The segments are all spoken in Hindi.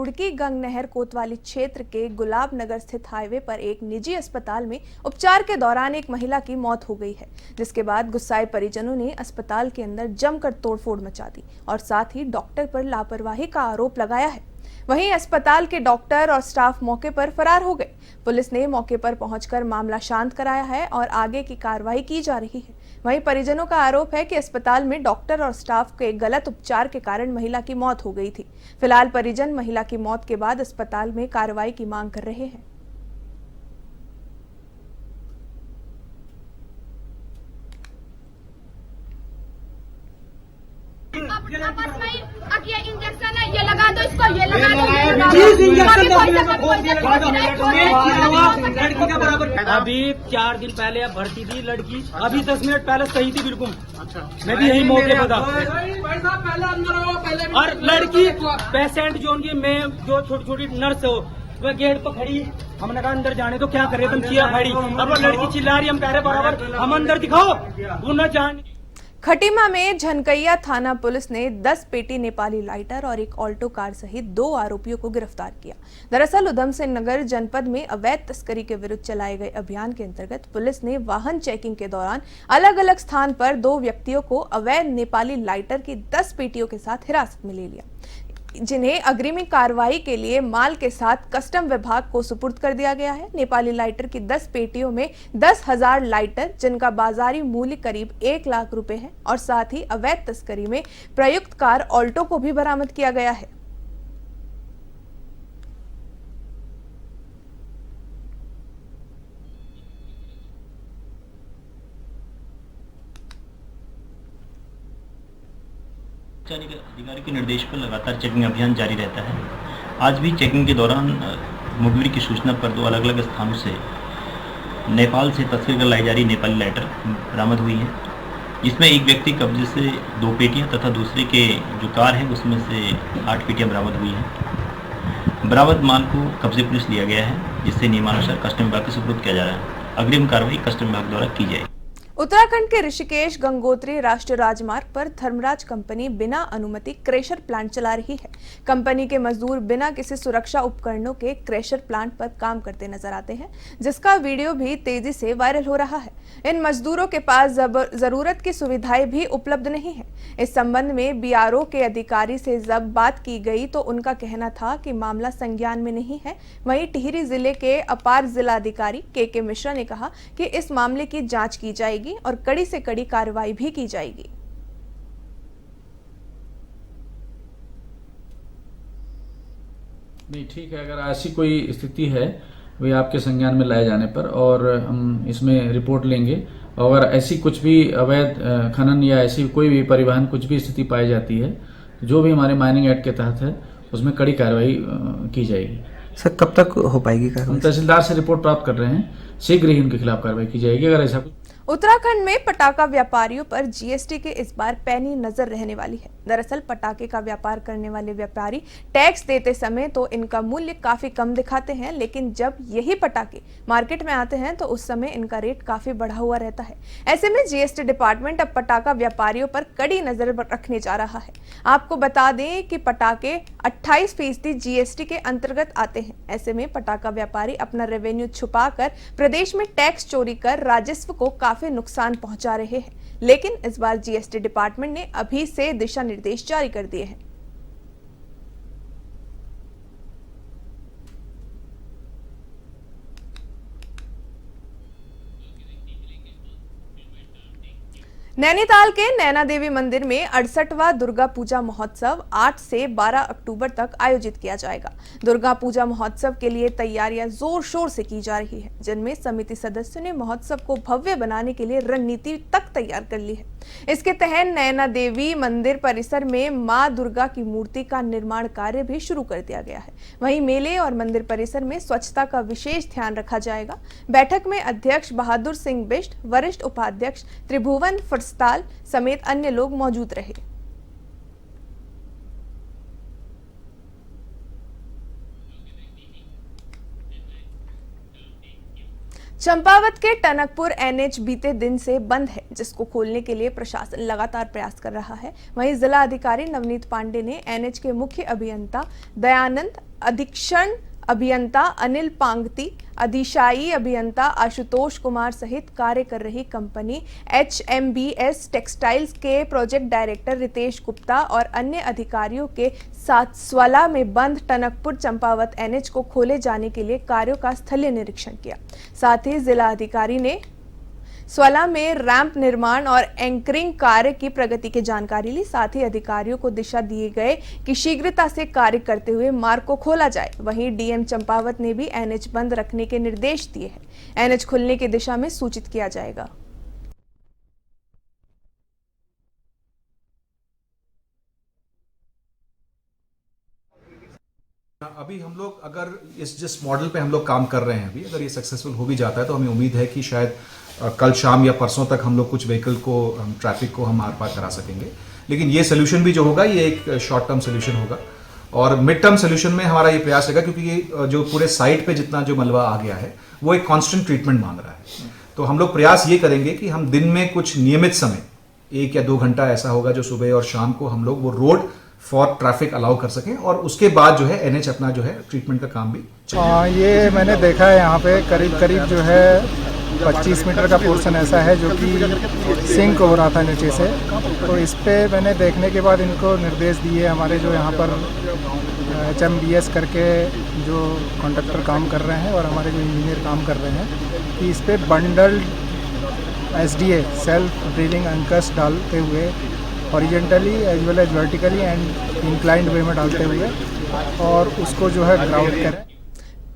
रुड़की गंग नहर कोतवाली क्षेत्र के गुलाब नगर स्थित हाईवे पर एक निजी अस्पताल में उपचार के दौरान एक महिला की मौत हो गई है, जिसके बाद गुस्साए परिजनों ने अस्पताल के अंदर जमकर तोड़फोड़ मचा दी और साथ ही डॉक्टर पर लापरवाही का आरोप लगाया है। वहीं अस्पताल के डॉक्टर और स्टाफ मौके पर फरार हो गए। पुलिस ने मौके पर पहुंचकर मामला शांत कराया है और आगे की कार्रवाई की जा रही है। वहीं परिजनों का आरोप है कि अस्पताल में डॉक्टर और स्टाफ के गलत उपचार के कारण महिला की मौत हो गई थी। फिलहाल परिजन महिला की मौत के बाद अस्पताल में कार्रवाई की मांग कर रहे हैं। ये इंजेक्शन है, ये लगा दो इसको, ये लगा दो, ये लगा दो। लड़की का बराबर अभी 4 दिन पहले अब भर्ती थी लड़की, अभी 10 मिनट पहले सही थी बिल्कुल। मैं भी यही मौके पर था और लड़की पेशेंट जो उनकी मैं जो छोटी छोटी नर्स हो वह गेट पर खड़ी, हमने कहा अंदर जाने तो क्या करे, तुम किया खड़ी। अब वो लड़की चिल्ला रही, हम कह रहे बराबर हम अंदर दिखाओ, वो न जाने। खटीमा में झनकैया थाना पुलिस ने 10 पेटी नेपाली लाइटर और एक ऑल्टो कार सहित 2 आरोपियों को गिरफ्तार किया। दरअसल उधम सिंह नगर जनपद में अवैध तस्करी के विरुद्ध चलाए गए अभियान के अंतर्गत पुलिस ने वाहन चेकिंग के दौरान अलग अलग स्थान पर 2 व्यक्तियों को अवैध नेपाली लाइटर की 10 पेटियों के साथ हिरासत में ले लिया, जिन्हें अग्रिमी कार्रवाई के लिए माल के साथ कस्टम विभाग को सुपुर्द कर दिया गया है। नेपाली लाइटर की 10 पेटियों में 10,000 लाइटर, जिनका बाजारी मूल्य करीब 1 लाख रुपए है, और साथ ही अवैध तस्करी में प्रयुक्त कार ऑल्टो को भी बरामद किया गया है। अधिकारी के निर्देश पर लगातार चेकिंग अभियान जारी रहता है। आज भी चेकिंग के दौरान मुखबिर की सूचना पर 2 अलग अलग स्थानों से नेपाल से तस्करी कर लाई जा रही नेपाली लाइटर बरामद हुई है। इसमें एक व्यक्ति कब्जे से 2 पेटियां तथा दूसरे के जो कार है उसमें से 8 पेटियां बरामद हुई हैं। बरामद माल को कब्जे पुलिस लिया गया है, जिससे नियमानुसार कस्टम विभाग के सुपुर्द किया जा रहा है। अग्रिम कार्रवाई कस्टम विभाग द्वारा की जाएगी। उत्तराखंड के ऋषिकेश गंगोत्री राष्ट्रीय राजमार्ग पर धर्मराज कंपनी बिना अनुमति क्रेशर प्लांट चला रही है। कंपनी के मजदूर बिना किसी सुरक्षा उपकरणों के क्रेशर प्लांट पर काम करते नजर आते हैं, जिसका वीडियो भी तेजी से वायरल हो रहा है। इन मजदूरों के पास जरूरत की सुविधाएं भी उपलब्ध नहीं है। इस संबंध में बीआरओ के अधिकारी से जब बात की गई तो उनका कहना था कि मामला संज्ञान में नहीं है। वहीं टिहरी जिले के अपार जिलाधिकारी के मिश्रा ने कहा कि इस मामले की जांच की जाएगी और कड़ी से कड़ी कार्रवाई भी की जाएगी। नहीं, ठीक है, अगर ऐसी कोई स्थिति है वे आपके संज्ञान में लाए जाने पर और हम इसमें रिपोर्ट लेंगे, और अगर ऐसी कुछ भी अवैध खनन या ऐसी कोई भी परिवहन कुछ भी स्थिति पाई जाती है जो भी हमारे माइनिंग एक्ट के तहत है उसमें कड़ी कार्रवाई की जाएगी। सर, कब तक हो पाएगी कार्रवाई? हम तहसीलदार से रिपोर्ट प्राप्त कर रहे हैं, शीघ्र ही उनके खिलाफ कार्रवाई की जाएगी अगर ऐसा। उत्तराखंड में पटाखा व्यापारियों पर जीएसटी के इस बार पैनी नजर रहने वाली है। दरअसल पटाखे का व्यापार करने वाले व्यापारी टैक्स देते समय तो इनका मूल्य काफी कम दिखाते हैं, लेकिन जब यही पटाखे मार्केट में आते हैं तो उस समय इनका रेट काफी बढ़ा हुआ रहता है। ऐसे में जीएसटी डिपार्टमेंट अब पटाखा व्यापारियों पर कड़ी नजर रखने जा रहा है। आपको बता दें कि पटाखे 28% जीएसटी के अंतर्गत आते हैं। ऐसे में पटाखा व्यापारी अपना रेवेन्यू छुपाकर प्रदेश में टैक्स चोरी कर राजस्व को काफी नुकसान पहुंचा रहे हैं, लेकिन इस बार जीएसटी डिपार्टमेंट ने अभी से दिशा निर्देश जारी कर दिए हैं। नैनीताल के नैना देवी मंदिर में 68वां दुर्गा पूजा महोत्सव 8 से 12 अक्टूबर तक आयोजित किया जाएगा। दुर्गा पूजा महोत्सव के लिए तैयारियां जोर शोर से की जा रही है, जिनमें समिति सदस्यों ने महोत्सव को भव्य बनाने के लिए रणनीति तक तैयार कर ली है। इसके तहत नैना देवी मंदिर परिसर में मां दुर्गा की मूर्ति का निर्माण कार्य भी शुरू कर दिया गया है। वहीं मेले और मंदिर परिसर में स्वच्छता का विशेष ध्यान रखा जाएगा। बैठक में अध्यक्ष बहादुर सिंह बिष्ट, वरिष्ठ उपाध्यक्ष त्रिभुवन फरस्ताल समेत अन्य लोग मौजूद रहे। चंपावत के टनकपुर एनएच बीते दिन से बंद है, जिसको खोलने के लिए प्रशासन लगातार प्रयास कर रहा है। वहीं जिला अधिकारी नवनीत पांडे ने एनएच के मुख्य अभियंता दयानंद अधीक्षण अभियंता अनिल पांगती, अधिशायी अभियंता आशुतोष कुमार सहित कार्य कर रही कंपनी HMBS टेक्सटाइल्स के प्रोजेक्ट डायरेक्टर रितेश गुप्ता और अन्य अधिकारियों के साथ स्वला में बंद टनकपुर चंपावत NH को खोले जाने के लिए कार्यों का स्थलीय निरीक्षण किया। साथ ही जिला अधिकारी ने स्वला में रैंप निर्माण और एंकरिंग कार्य की प्रगति की जानकारी ली। साथ ही अधिकारियों को दिशा दिए गए कि शीघ्रता से कार्य करते हुए मार्ग को खोला जाए। वहीं DM चंपावत ने भी NH बंद रखने के निर्देश दिए हैं। NH खुलने की दिशा में सूचित किया जाएगा। अभी हम लोग अगर इस जिस मॉडल पे हम लोग काम कर रहे हैं अभी अगर ये सक्सेसफुल हो भी जाता है तो हमें उम्मीद है कि शायद कल शाम या परसों तक हम लोग कुछ व्हीकल को ट्रैफिक को हम आर पार करा सकेंगे। लेकिन ये सोल्यूशन भी जो होगा ये एक शॉर्ट टर्म सोल्यूशन होगा और मिड टर्म सोल्यूशन में हमारा ये प्रयास रहेगा क्योंकि ये जो पूरे साइट पे जितना जो मलबा आ गया है वो एक कॉन्स्टेंट ट्रीटमेंट मांग रहा है। तो हम लोग प्रयास ये करेंगे कि हम दिन में कुछ नियमित समय 1 या 2 घंटा ऐसा होगा जो सुबह और शाम को हम लोग वो रोड फॉर ट्रैफिक अलाउ कर सकें और उसके बाद जो है NH अपना जो है ट्रीटमेंट का काम भी ये मैंने देखा है यहाँ पे करीब करीब जो है 25 मीटर का पोर्शन ऐसा है जो कि सिंक हो रहा था नीचे से। तो इस पे मैंने देखने के बाद इनको निर्देश दिए हमारे जो यहाँ पर HMBS करके जो कॉन्ट्रैक्टर काम कर रहे हैं और हमारे जो इंजीनियर काम कर रहे हैं कि इस पे bundle SDA self drilling anchors डालते हुए horizontally as well as vertically and inclined way में डालते हुए और उसको जो है ग्राउंड करें।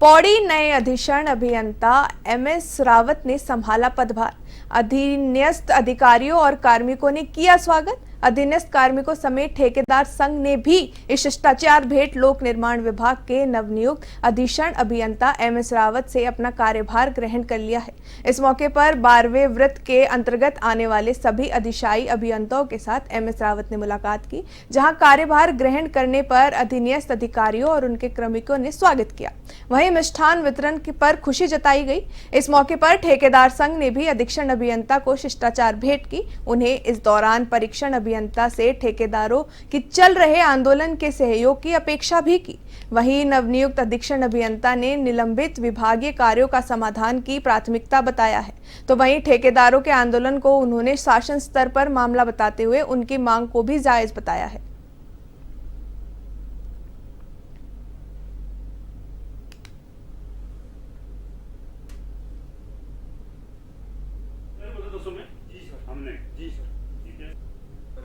पौड़ी नए अधीक्षण अभियंता MS रावत ने संभाला पदभार। अधीनस्थ अधिकारियों और कार्मिकों ने किया स्वागत। अधीनस्थ कार्मिकों समेत ठेकेदार संघ ने भी इस शिष्टाचार भेंट लोक निर्माण विभाग के नवनियुक्त अधीक्षण अभियंता MS रावत से अपना कार्यभार ग्रहण कर लिया है। इस मौके पर 12वें वृत्त के अंतर्गत आने वाले सभी अधिशायी अभियंताओं के साथ MS रावत ने मुलाकात की, जहां कार्यभार ग्रहण करने पर अधीनस्थ अधिकारियों और उनके क्रमिकों ने स्वागत किया। वहीं मिष्ठान वितरण पर खुशी जताई गई। इस मौके पर ठेकेदार संघ ने भी अधीक्षण अभियंता को शिष्टाचार भेंट की। उन्हें इस दौरान परीक्षण अभियंता से ठेकेदारों की चल रहे आंदोलन के सहयोग की अपेक्षा भी की। वहीं नवनियुक्त अधीक्षण अभियंता ने निलंबित विभागीय कार्यों का समाधान की प्राथमिकता बताया है। तो वहीं ठेकेदारों के आंदोलन को उन्होंने शासन स्तर पर मामला बताते हुए उनकी मांग को भी जायज बताया है।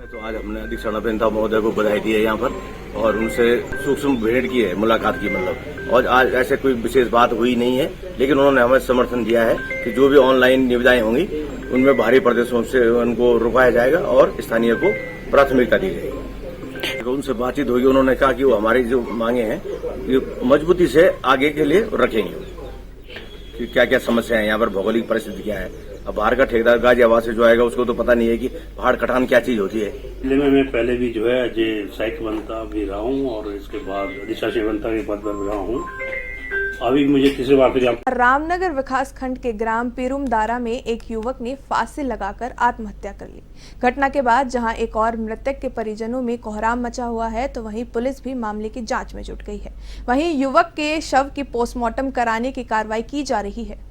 तो आज हमने अधीक्षण अभियंता महोदय को बधाई दी है यहाँ पर और उनसे सूक्ष्म भेंट की है, मुलाकात की मतलब। और आज ऐसे कोई विशेष बात हुई नहीं है, लेकिन उन्होंने हमें समर्थन दिया है कि जो भी ऑनलाइन निविदाएं होंगी उनमें बाहरी प्रदेशों से उनको रुकाया जाएगा और स्थानीय को प्राथमिकता दी जाएगी। तो उनसे बातचीत होगी, उन्होंने कहा कि वो हमारी जो मांगे हैं ये मजबूती से आगे के लिए रखेंगे कि क्या क्या समस्या है यहाँ पर, भौगोलिक परिस्थिति क्या है। अब बाहर का ठेकेदार गाजियाबाद से जो आएगा उसको तो पता नहीं है कि पहाड़ कटान क्या चीज होती है। जिले में मैं पहले भी जो है सहायक अभियंता भी रहा हूँ और इसके बाद अधिशासी अभियंता के पद पर रहा हूँ। अभी मुझे तीसरी बार फिर रामनगर विकास खंड के ग्राम पिरुमदारा में एक युवक ने फांसी लगाकर आत्महत्या कर ली। घटना के बाद जहां एक और मृतक के परिजनों में कोहराम मचा हुआ है, तो वहीं पुलिस भी मामले की जांच में जुट गई है। वहीं युवक के शव की पोस्टमार्टम कराने की कार्रवाई की जा रही है।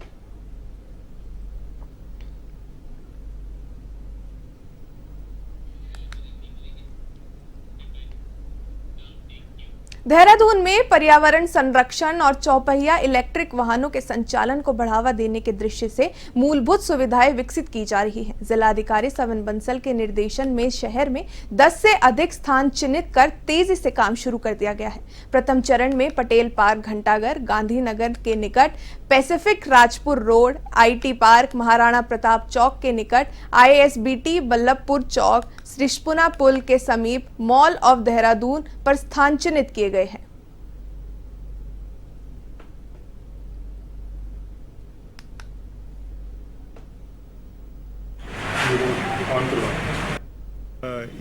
देहरादून में पर्यावरण संरक्षण और चौपहिया इलेक्ट्रिक वाहनों के संचालन को बढ़ावा देने के दृष्टि से मूलभूत सुविधाएं विकसित की जा रही हैं। जिलाधिकारी सवन बंसल के निर्देशन में शहर में 10 से अधिक स्थान चिन्हित कर तेजी से काम शुरू कर दिया गया है। प्रथम चरण में पटेल पार्क घंटाघर, गांधीनगर के निकट Pacific Rajpur road, IT park Maharana Pratap Chowk के निकट, ISBT बल्लभपुर चौक, श्रीशपुना पुल के समीप, मॉल ऑफ देहरादून पर स्थान चिन्हित किए गए हैं।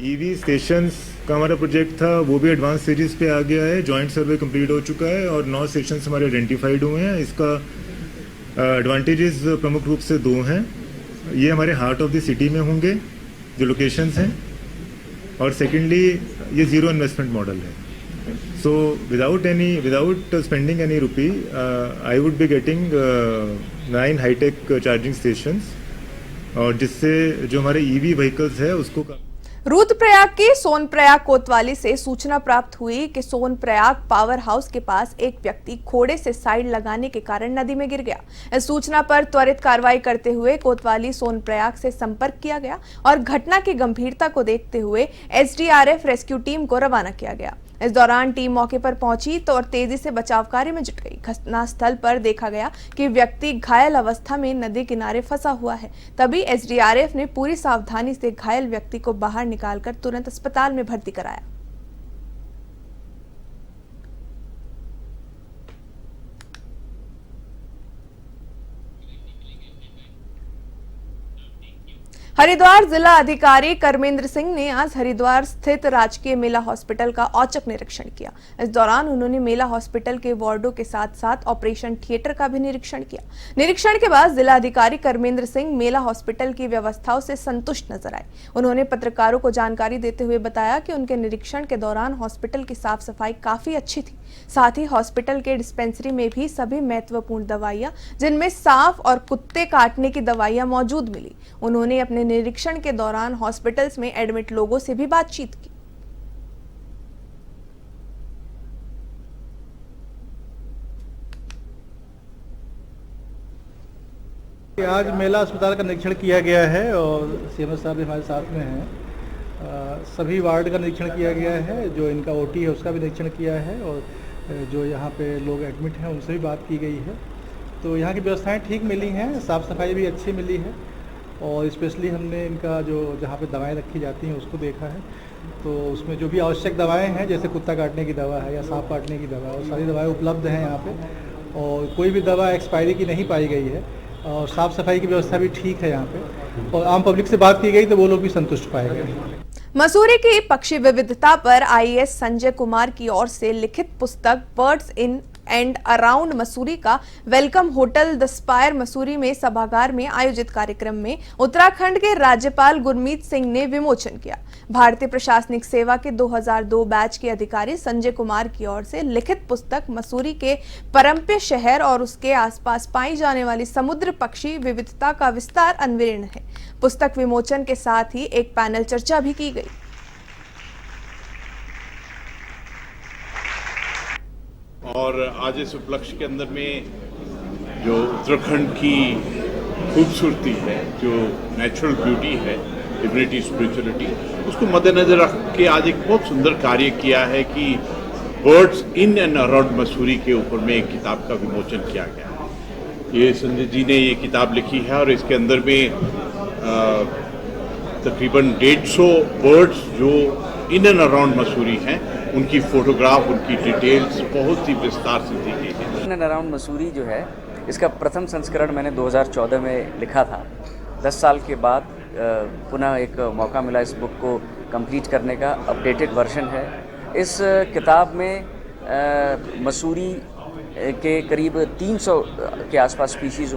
EV स्टेशंस का हमारा प्रोजेक्ट था, वो भी एडवांस स्टेजेस पे आ गया है। जॉइंट सर्वे कंप्लीट हो चुका है और 9 स्टेशंस हमारे आइडेंटिफाइड हुए हैं। इसका एडवांटेजेस प्रमुख रूप से 2 हैं। ये हमारे हार्ट ऑफ द सिटी में होंगे जो लोकेशंस हैं, और सेकेंडली ये ज़ीरो इन्वेस्टमेंट मॉडल है। So without spending any rupee, I would be getting 9 high-tech charging stations, और जिससे जो हमारे EV व्हीकल्स है उसको रुद्रप्रयाग के सोनप्रयाग कोतवाली से सूचना प्राप्त हुई कि सोनप्रयाग पावर हाउस के पास एक व्यक्ति घोड़े से साइड लगाने के कारण नदी में गिर गया। इस सूचना पर त्वरित कार्रवाई करते हुए कोतवाली सोनप्रयाग से संपर्क किया गया और घटना की गंभीरता को देखते हुए SDRF रेस्क्यू टीम को रवाना किया गया। इस दौरान टीम मौके पर पहुंची तो और तेजी से बचाव कार्य में जुट गई। घटनास्थल पर देखा गया कि व्यक्ति घायल अवस्था में नदी किनारे फंसा हुआ है। तभी SDRF ने पूरी सावधानी से घायल व्यक्ति को बाहर निकालकर तुरंत अस्पताल में भर्ती कराया। हरिद्वार जिला अधिकारी कर्मेंद्र सिंह ने आज हरिद्वार स्थित राजकीय मेला हॉस्पिटल का औचक निरीक्षण किया। इस दौरान उन्होंने मेला हॉस्पिटल के वार्डों के साथ साथ ऑपरेशन थिएटर का भी निरीक्षण किया। निरीक्षण के बाद जिला अधिकारी कर्मेंद्र सिंह मेला हॉस्पिटल की व्यवस्थाओं से संतुष्ट नजर आए। उन्होंने पत्रकारों को जानकारी देते हुए बताया कि उनके निरीक्षण के दौरान हॉस्पिटल की साफ सफाई काफी अच्छी थी। साथ ही हॉस्पिटल के डिस्पेंसरी में भी सभी महत्वपूर्ण दवाइयां, जिनमें सांप और कुत्ते काटने की दवाइयां मौजूद मिली। उन्होंने अपने निरीक्षण के दौरान हॉस्पिटल्स में एडमिट लोगों से भी बातचीत की। आज मेला अस्पताल का निरीक्षण किया गया है और CMO साहब भी हमारे साथ में हैं। सभी वार्ड का निरीक्षण किया गया है, जो इनका OT है उसका भी निरीक्षण किया है और जो यहाँ पे लोग एडमिट हैं उनसे भी बात की गई है। तो यहाँ की व्यवस्थाएं ठीक मिली हैं, साफ़ सफाई भी अच्छी मिली है और स्पेशली हमने इनका जो जहाँ पे दवाएं रखी जाती हैं उसको देखा है। तो उसमें जो भी आवश्यक दवाएं हैं, जैसे कुत्ता काटने की दवा है या सांप काटने की दवा, और सारी दवाएं उपलब्ध हैं यहाँ पे और कोई भी दवा एक्सपायरी की नहीं पाई गई है और साफ़ सफाई की व्यवस्था भी ठीक है यहाँ पे। और आम पब्लिक से बात की गई तो वो लोग भी संतुष्ट पाए गए। मसूरी की पक्षी विविधता पर IAS संजय कुमार की ओर से लिखित पुस्तक birds in and around Mussoorie का Welcome Hotel The Spire Mussoorie में सभागार में आयोजित कार्यक्रम में उत्तराखंड के राज्यपाल गुरमीत सिंह ने विमोचन किया। भारतीय प्रशासनिक सेवा के 2002 बैच के अधिकारी संजय कुमार की ओर से लिखित पुस्तक मसूरी के परम्प्य शहर और उसके आसपास पाई जाने वाली समुद्र पक्षी विविधता का विस्तार अन्वेषण है। पुस्तक विमोचन के साथ ही एक पैनल चर्चा भी की गई। और आज इस उपलक्ष्य के अंदर में जो उत्तराखंड की खूबसूरती है, जो नेचुरल ब्यूटी है, डिविनिटी, स्पिरिचुअलिटी, उसको मद्देनजर रख के आज एक बहुत सुंदर कार्य किया है कि birds in and around Mussoorie के ऊपर में एक किताब का विमोचन किया गया है। ये संजय जी ने ये किताब लिखी है और इसके अंदर में तकरीबन 150 बर्ड्स जो इन एंड अराउंड मसूरी हैं, उनकी फोटोग्राफ, उनकी डिटेल्स बहुत ही विस्तार से दी गई है। इन एंड अराउंड मसूरी जो है, इसका प्रथम संस्करण मैंने 2014 में लिखा था। 10 साल के बाद पुनः एक मौका मिला इस बुक को कंप्लीट करने का। अपडेटेड वर्जन है। इस किताब में मसूरी के करीब 300 के आसपास स्पीशीज़